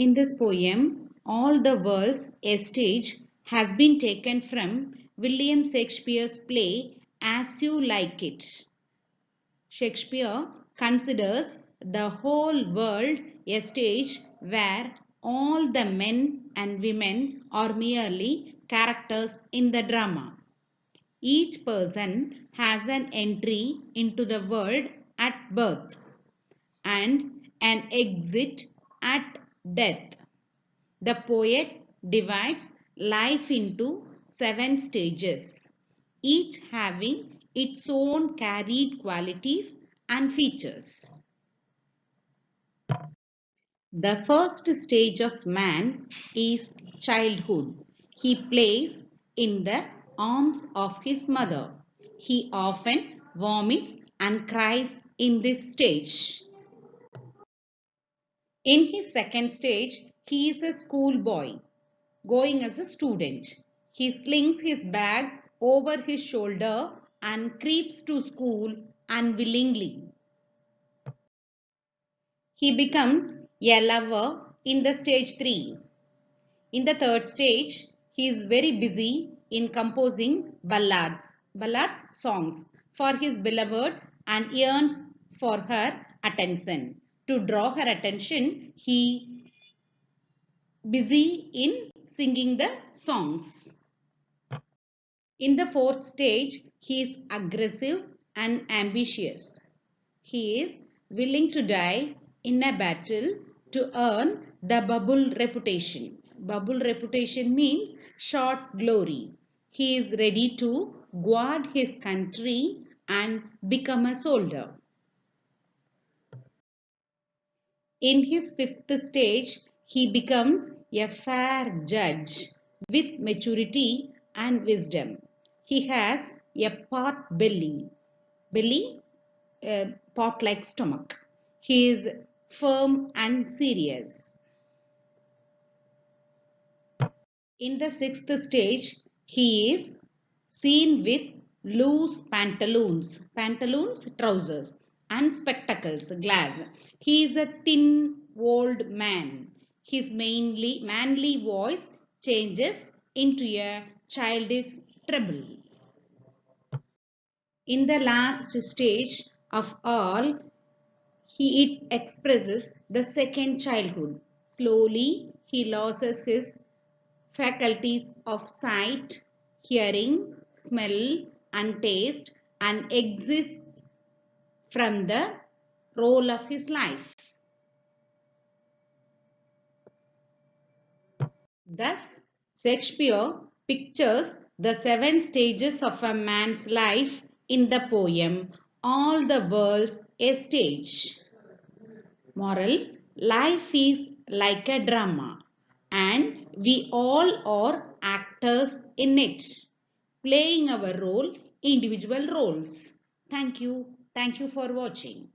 In this poem, all the world's a stage has been taken from William Shakespeare's play As You Like It. Shakespeare considers the whole world a stage where all the men and women are merely characters in the drama. Each person has an entry into the world at birth and an exit at death. The poet divides life into 7 stages, each having its own carried qualities and features. The first stage of man is childhood. He plays in the arms of his mother. He often vomits and cries in this stage. In his second stage, he is a schoolboy going as a student. He slings his bag over his shoulder and creeps to school unwillingly. He becomes a lover in the stage 3. In the third stage, he is very busy in composing ballads songs for his beloved and yearns for her attention. To draw her attention, he busy in singing the songs. In the fourth stage, he is aggressive and ambitious. He is willing to die in a battle to earn the bubble reputation. Bubble reputation means short glory. He is ready to guard his country and become a soldier. In his fifth stage, he becomes a fair judge with maturity and wisdom. He has a pot belly, pot like stomach. He is firm and serious. In the sixth stage, he is seen with loose pantaloons, trousers, and spectacles, glass. He is a thin, old man. His manly voice changes into a childish treble. In the last stage of all, it expresses the second childhood. Slowly, he loses his faculties of sight, hearing, smell, and taste and exists from the role of his life. Thus, Shakespeare pictures the 7 stages of a man's life in the poem All the World's a Stage. Moral: life is like a drama and we all are actors in it, playing our role, individual roles. Thank you. Thank you for watching.